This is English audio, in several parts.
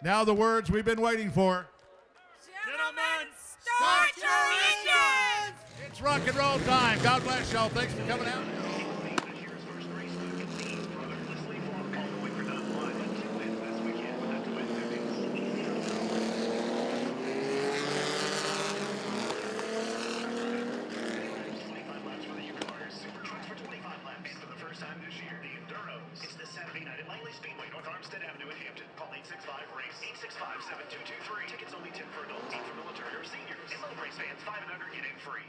Now the words we've been waiting for. Gentlemen, start your engines! It's rock and roll time. God bless y'all. Thanks for coming out. It's this Saturday night at Langley Speedway, North Armstead Avenue in Hampton. Call 865-RACE, 865-7223. Tickets only 10 for adults, 8 for military or seniors. And low race fans, 5 and under, get in free.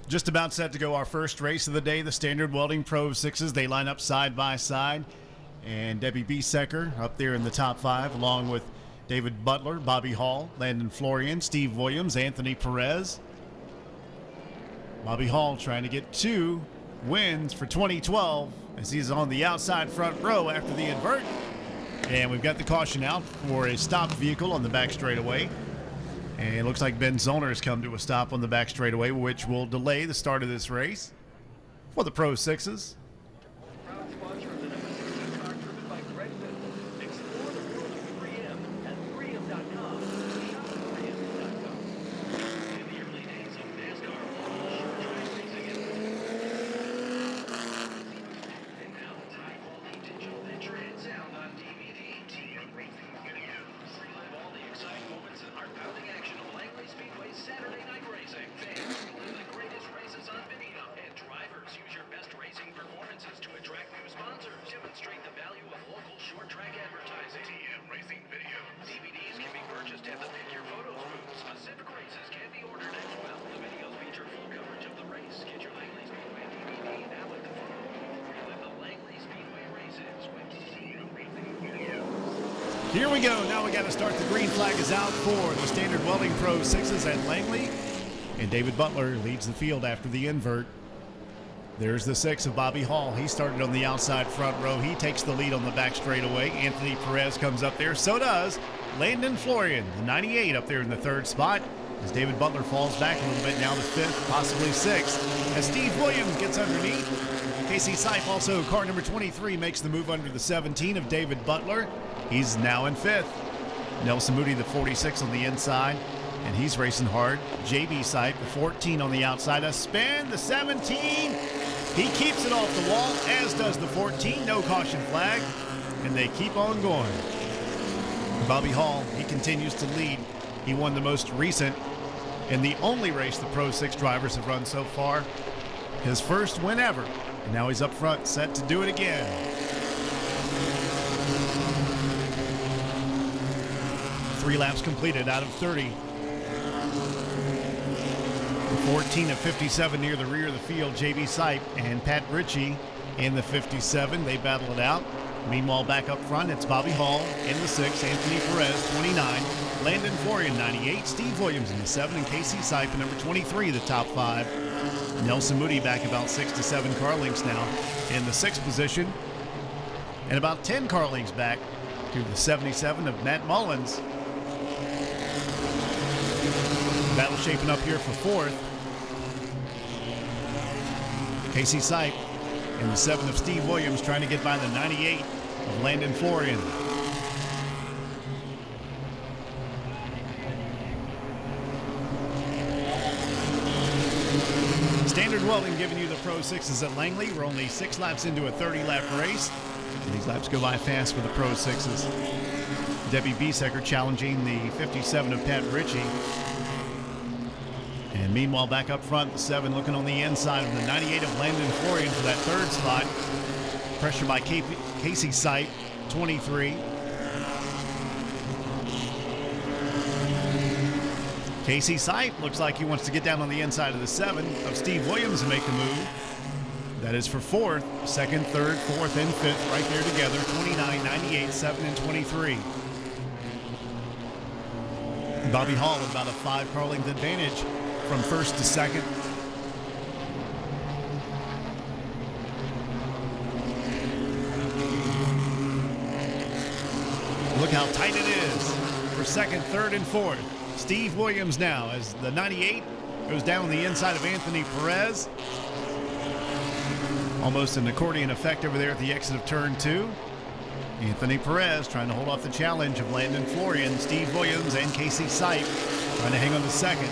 Just about set to go our first race of the day, the Standard Welding Pro 6s. They line up side by side. And Debbie Biesecker up there in the top 5, along with David Butler, Bobby Hall, Landon Florian, Steve Williams, Anthony Perez. Bobby Hall trying to get 2 wins for 2012 as he's on the outside front row after the invert. And we've got the caution out for a stopped vehicle on the back straightaway. And it looks like Ben Zollner has come to a stop on the back straightaway, which will delay the start of this race for the Pro 6s. Proud sponsor of the number 16 car driven by Greg Miller. Explore the world of 3M at 3M.com. Shop at 3M.com. In the early days of NASCAR, short track racing. And now it's high-quality digital picture and sound on DVD. TM Racing Videos. Relive all the exciting moments and heart-pounding action of Langley Speedway's Saturday night racing. Fans relive the greatest races on video. And drivers use your best racing performances to attract new sponsors. Demonstrate the value of local short track advertising. TM Racing Videos. DVDs can be purchased at the Pick Your Photos booth. Specific races can be ordered as well. The videos feature full coverage of the race. Get your Langley Speedway DVD now at the photo booth. Relive the Langley Speedway races with TM Racing Videos. Here we go. Now we got to start. The green flag is out for the Standard Welding Pro 6s at Langley. And David Butler leads the field after the invert. There's the 6 of Bobby Hall. He started on the outside front row. He takes the lead on the back straightaway. Anthony Perez comes up there. So does Landon Florian, the 98 up there in the 3rd spot. As David Butler falls back a little bit, now to 5th, possibly 6th. As Steve Williams gets underneath. Casey Sipe, also car number 23, makes the move under the 17 of David Butler. He's now in 5th. Nelson Moody, the 46 on the inside, and he's racing hard. JB Sipe, the 14 on the outside. A spin, the 17. He keeps it off the wall, as does the 14. No caution flag, and they keep on going. Bobby Hall, he continues to lead. He won the most recent and the only race the Pro 6 drivers have run so far. His first win ever, and now he's up front, set to do it again. 3 laps completed out of 30. The 14 of 57 near the rear of the field, JB Sipe and Pat Ritchie in the 57. They battle it out. Meanwhile, back up front, it's Bobby Hall in the 6, Anthony Perez, 29, Landon Florian, 98, Steve Williams in the 7, and Casey Sipe, number 23, the top 5. Nelson Moody back about 6 to 7 car lengths now in the 6th position, and about 10 car lengths back to the 77 of Matt Mullins. Battle shaping up here for 4th. Casey Sipe and the 7 of Steve Williams trying to get by the 98 of Landon Florian. Standard Welding giving you the Pro 6s at Langley. We're only 6 laps into a 30-lap race. And these laps go by fast for the Pro 6s. Debbie Biesecker challenging the 57 of Pat Ritchie. And meanwhile, back up front, the 7 looking on the inside of the 98 of Landon Florian for that 3rd spot. Pressure by Casey Sipe, 23. Casey Sipe looks like he wants to get down on the inside of the 7 of Steve Williams and make the move. That is for 4th, 2nd, 3rd, 4th, and 5th right there together, 29, 98, 7, and 23. Bobby Hall with about a 5 car length advantage from 1st to 2nd. Look how tight it is for 2nd, 3rd, and 4th. Steve Williams now as the 98 goes down on the inside of Anthony Perez. Almost an accordion effect over there at the exit of turn 2. Anthony Perez trying to hold off the challenge of Landon Florian, Steve Williams, and Casey Sipe trying to hang on to second.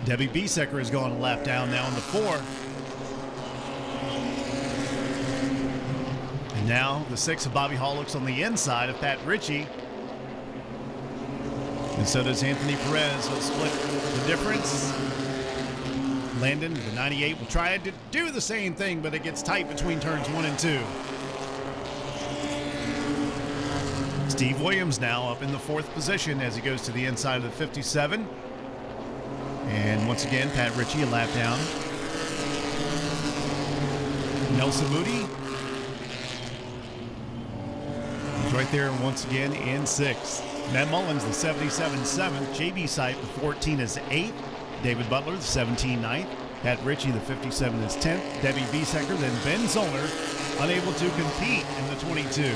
Debbie Biesecker has gone a lap down now in the 4. And now the 6 of Bobby Hall looks on the inside of Pat Ritchie. And so does Anthony Perez. He'll split the difference. Landon, the 98, will try to do the same thing, but it gets tight between turns 1 and 2. Steve Williams now up in the 4th position as he goes to the inside of the 57. And once again, Pat Ritchie a lap down. Nelson Moody is right there once again in 6th. Matt Mullins, the 77 7th. JB Sipe, the 14 is 8th. David Butler, the 17 9th. Pat Ritchie, the 57 is 10th. Debbie Biesecker, then Ben Zollner, unable to compete in the 22.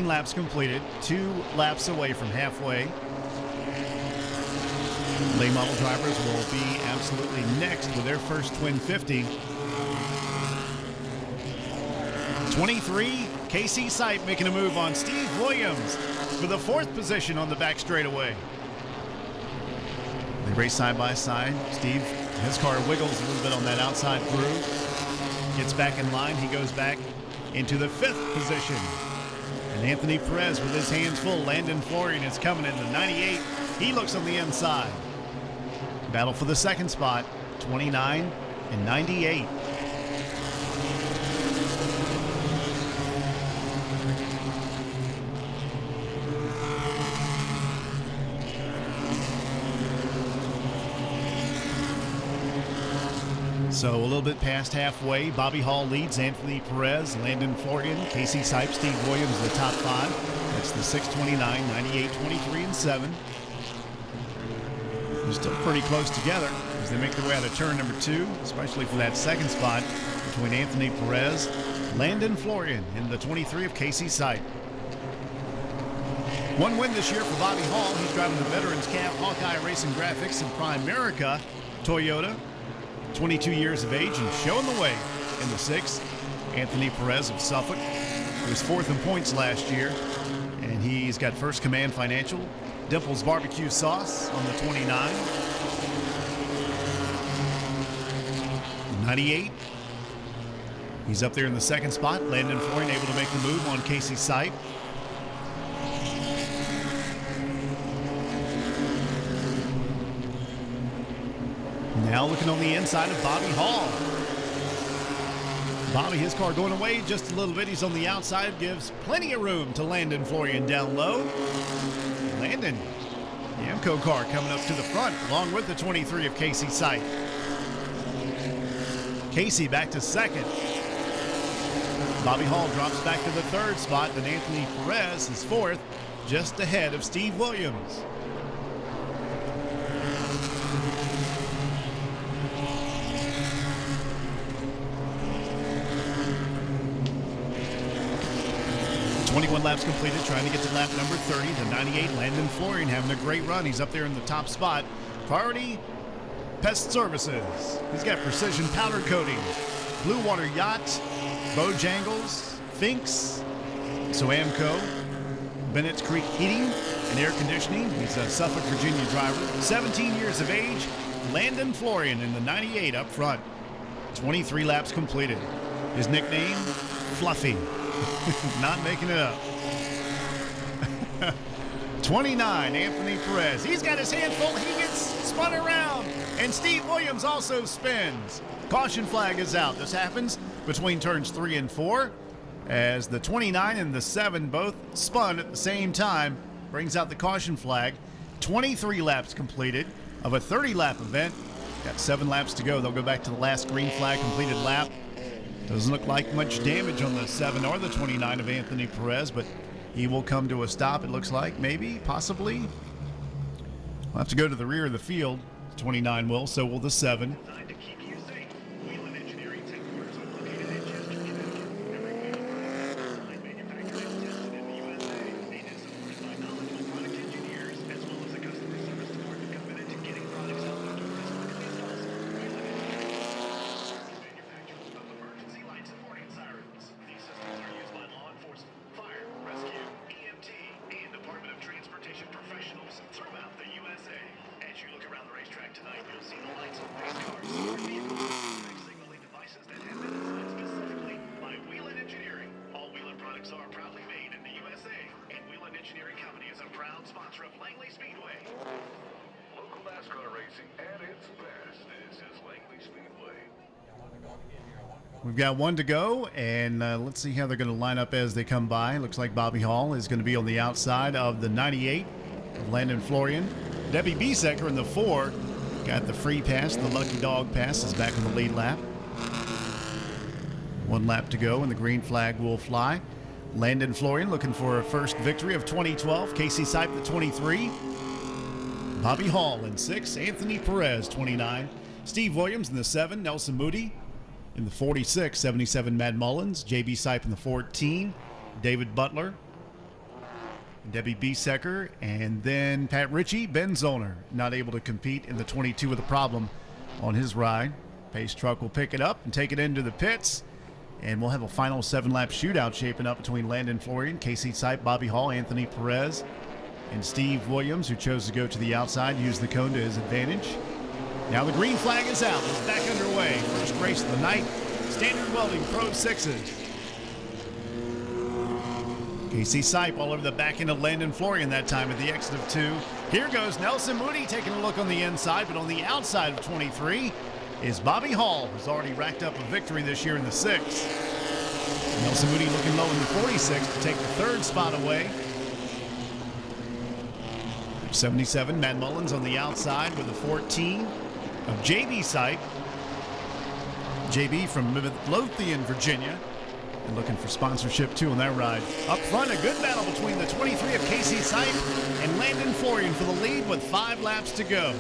Laps completed, 2 laps away from halfway. Late model drivers will be absolutely next with their first twin 50. 23, Casey Sipe making a move on Steve Williams for the 4th position on the back straightaway. They race side by side. Steve, his car wiggles a little bit on that outside groove. Gets back in line. He goes back into the 5th position. And Anthony Perez with his hands full. Landon Florian is coming in the 98. He looks on the inside. Battle for the 2nd spot, 29 and 98. So a little bit past halfway, Bobby Hall leads Anthony Perez, Landon Florian, Casey Sipe, Steve Williams, the top 5. That's the 6:29, 98, 23, and 7. They're still pretty close together as they make their way out of turn number 2, especially for that 2nd spot between Anthony Perez, Landon Florian, and the 23 of Casey Sipe. 1 win this year for Bobby Hall. He's driving the Veterans Cab Hawkeye Racing Graphics and Primerica Toyota. 22 years of age and showing the way in the 6th. Anthony Perez of Suffolk, who was 4th in points last year, and he's got First Command Financial, Dimples Barbecue Sauce on the 29. 98. He's up there in the 2nd spot. Landon Florian able to make the move on Casey Sipe. Now looking on the inside of Bobby Hall. Bobby, his car going away just a little bit. He's on the outside, gives plenty of room to Landon Florian down low. Landon, the Amco car coming up to the front, along with the 23 of Casey Sipe. Casey back to 2nd. Bobby Hall drops back to the 3rd spot, then Anthony Perez is 4th, just ahead of Steve Williams. Laps completed, trying to get to lap number 30. The 98, Landon Florian, having a great run. He's up there in the top spot. Priority Pest Services. He's got Precision Powder Coating, Blue Water Yacht, Bojangles, Finks, Amco, Bennett's Creek Heating and Air Conditioning. He's a Suffolk, Virginia driver. 17 years of age. Landon Florian in the 98 up front. 23 laps completed. His nickname, Fluffy. Not making it up. 29, Anthony Perez. He's got his hand full. He gets spun around. And Steve Williams also spins. Caution flag is out. This happens between turns 3 and 4 as the 29 and the 7 both spun at the same time. Brings out the caution flag. 23 laps completed of a 30-lap event. Got 7 laps to go. They'll go back to the last green flag completed lap. Doesn't look like much damage on the 7 or the 29 of Anthony Perez, but he will come to a stop, it looks like. Maybe, possibly. We'll have to go to the rear of the field. 29 will, so will the 7. Designed to keep you safe. Wheelan Engineering Headquarters are located in Chester, Connecticut. Every vehicle is designed, manufactured, and tested in the USA. It is supported by knowledgeable product engineers as well tonight, you'll see the lights on race cars, smart vehicles, and signaling devices that have been designed specifically by Whelen Engineering. All Whelen products are proudly made in the USA, and Whelen Engineering Company is a proud sponsor of Langley Speedway. Local NASCAR racing at its best. This is Langley Speedway. We've got one to go, and let's see how they're going to line up as they come by. Looks like Bobby Hall is going to be on the outside of the 98 of Landon Florian. Debbie Biesecker in the 4 got the free pass. The lucky dog pass is back in the lead lap. 1 lap to go, and the green flag will fly. Landon Florian looking for a first victory of 2012. Casey Sipe, the 23. Bobby Hall in 6. Anthony Perez, 29. Steve Williams in the 7. Nelson Moody in the 46. 77, Matt Mullins. J.B. Sipe in the 14. David Butler. Debbie Biesecker. And then Pat Ritchie. Ben Zollner not able to compete in the 22 with a problem on his ride. Pace truck will pick it up and take it into the pits. And we'll have a final 7-lap shootout shaping up between Landon Florian, Casey Sipe, Bobby Hall, Anthony Perez, and Steve Williams, who chose to go to the outside, use the cone to his advantage. Now the green flag is out. It's back underway. First race of the night. Standard Welding Pro 6s. Casey Sipe all over the back end of Landon Florian that time at the exit of 2. Here goes Nelson Moody taking a look on the inside, but on the outside of 23 is Bobby Hall, who's already racked up a victory this year in the 6. Nelson Moody looking low in the 46 to take the 3rd spot away. 77, Matt Mullins on the outside with a 14 of J.B. Sipe. J.B. from Midlothian, Virginia, and looking for sponsorship too on that ride. Up front, a good battle between the 23 of Casey Sipe and Landon Florian for the lead with 5 laps to go.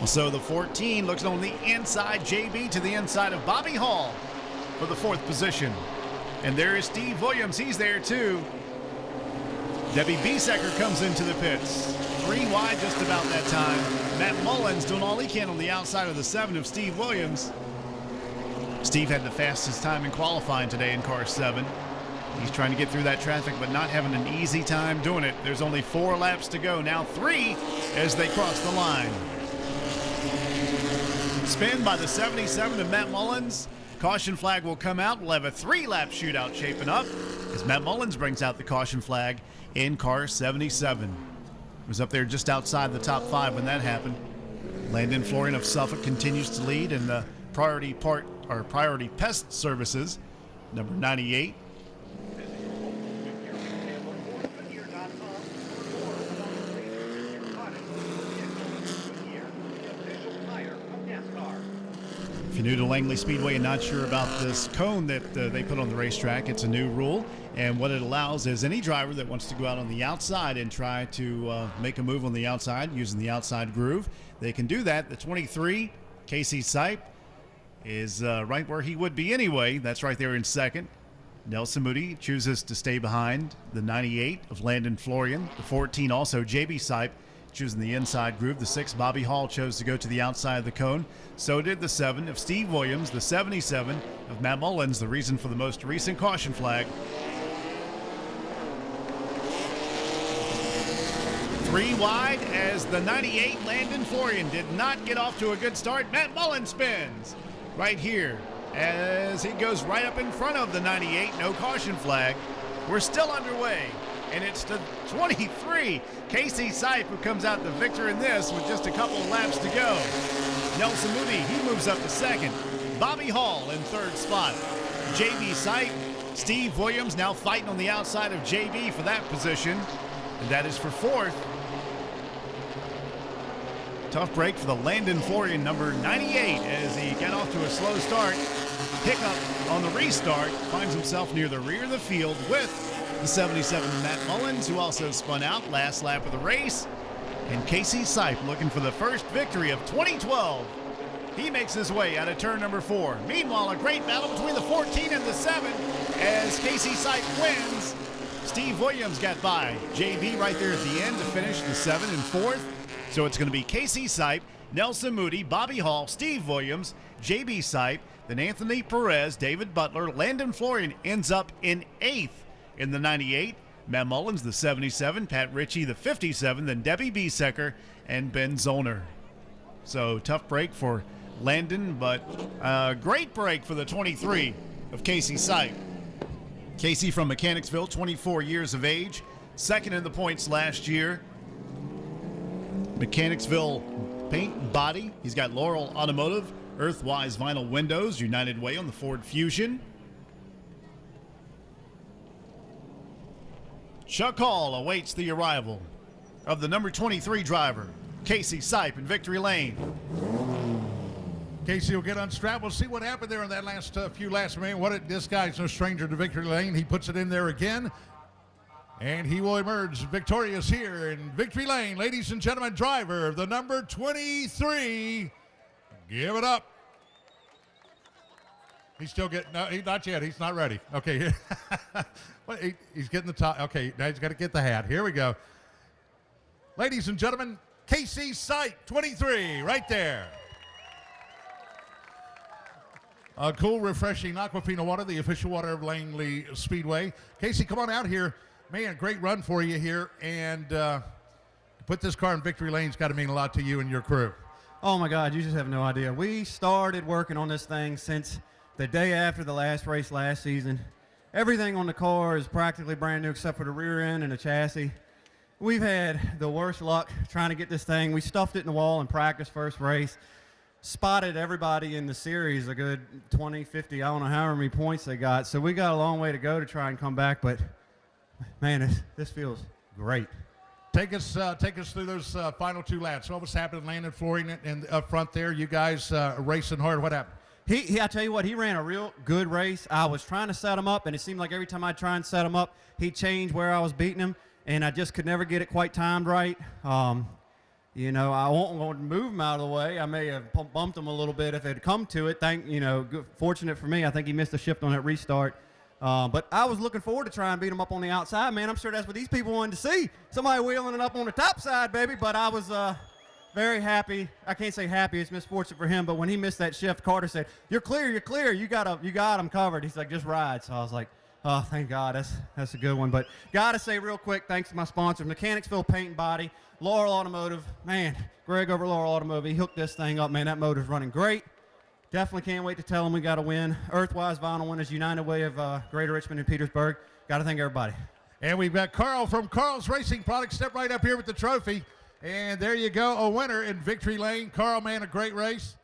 Also, the 14 looks on the inside, J.B. to the inside of Bobby Hall for the 4th position. And there is Steve Williams. He's there too. Debbie Biesecker comes into the pits. 3 wide just about that time. Matt Mullins doing all he can on the outside of the 7 of Steve Williams. Steve had the fastest time in qualifying today in car 7. He's trying to get through that traffic, but not having an easy time doing it. There's only 4 laps to go. Now 3 as they cross the line. Spin by the 77 of Matt Mullins. Caution flag will come out. We'll have a 3-lap shootout shaping up as Matt Mullins brings out the caution flag in car 77. Was up there just outside the top 5 when that happened. Landon Florian of Suffolk continues to lead in the priority pest services, number 98. If you're new to Langley Speedway and not sure about this cone that they put on the racetrack, it's a new rule. And what it allows is any driver that wants to go out on the outside and try to make a move on the outside using the outside groove, they can do that. The 23, Casey Sipe, is right where he would be anyway. That's right there in 2nd. Nelson Moody chooses to stay behind the 98 of Landon Florian. The 14 also, J.B. Sipe, choosing the inside groove. The 6, Bobby Hall, chose to go to the outside of the cone. So did the 7 of Steve Williams. The 77 of Matt Mullins, the reason for the most recent caution flag. 3 wide as the 98 Landon Florian did not get off to a good start. Matt Mullins spins right here as he goes right up in front of the 98. No caution flag. We're still underway. And it's the 23, Casey Sipe, who comes out the victor in this with just a couple of laps to go. Nelson Moody, he moves up to 2nd. Bobby Hall in 3rd spot. J.B. Sipe, Steve Williams now fighting on the outside of J.B. for that position. And that is for 4th. Tough break for the Landon Florian, number 98, as he got off to a slow start. Hiccup on the restart, finds himself near the rear of the field with the 77 Matt Mullins, who also spun out last lap of the race. And Casey Sipe looking for the first victory of 2012. He makes his way out of turn number 4. Meanwhile, a great battle between the 14 and the 7 as Casey Sipe wins. Steve Williams got by JB right there at the end to finish the 7 and 4th. So it's going to be Casey Sipe, Nelson Moody, Bobby Hall, Steve Williams, J.B. Sipe, then Anthony Perez, David Butler. Landon Florian ends up in 8th in the 98. Matt Mullins, the 77, Pat Ritchie, the 57, then Debbie Biesecker and Ben Zollner. So tough break for Landon, but a great break for the 23 of Casey Sipe. Casey from Mechanicsville, 24 years of age, second in the points last year. Mechanicsville paint body. He's got Laurel Automotive, Earthwise vinyl windows, United Way on the Ford Fusion. Chuck Hall awaits the arrival of the number 23 driver, Casey Sipe in Victory Lane. Casey will get unstrapped. We'll see what happened there in that last few laps. Man, this guy's no stranger to Victory Lane. He puts it in there again, and he will emerge victorious here in Victory Lane. Ladies and gentlemen, driver of the number 23. Give it up. He's still getting, no, not yet. He's not ready. Okay. He's getting the top. Okay, now he's got to get the hat. Here we go. Ladies and gentlemen, Casey Sipe, 23, right there. Cool, refreshing Aquafina water, the official water of Langley Speedway. Casey, come on out here. Man, great run for you here. And to put this car in Victory Lane's got to mean a lot to you and your crew. Oh, my God, you just have no idea. We started working on this thing since the day after the last race last season. Everything on the car is practically brand new except for the rear end and the chassis. We've had the worst luck trying to get this thing. We stuffed it in the wall in practice first race. Spotted everybody in the series a good 20, 50, I don't know how many points they got. So we got a long way to go to try and come back, but man, this feels great. Take us through those final two laps. What was happening, Landon Flooring and up front there? You guys racing hard. What happened? I tell you what, he ran a real good race. I was trying to set him up, and it seemed like every time I try and set him up, he'd change where I was beating him, and I just could never get it quite timed right. You know, I won't want to move him out of the way. I may have bumped him a little bit if it had come to it. Fortunate for me, I think he missed a shift on that restart. But I was looking forward to trying to beat him up on the outside, man. I'm sure that's what these people wanted to see. Somebody wheeling it up on the top side, baby. But I was very happy. I can't say happy. It's misfortune for him. But when he missed that shift, Carter said, "You're clear. You're clear. You got him covered." He's like, "Just ride." So I was like, "Oh, thank God. That's a good one." But got to say real quick, thanks to my sponsor, Mechanicsville Paint and Body, Laurel Automotive. Man, Greg over Laurel Automotive, he hooked this thing up. Man, that motor's running great. Definitely can't wait to tell him we got to win. Earthwise Vinyl Winners, United Way of Greater Richmond and Petersburg. Got to thank everybody. And we've got Carl from Carl's Racing Products. Step right up here with the trophy. And there you go, a winner in Victory Lane. Carl, man, a great race.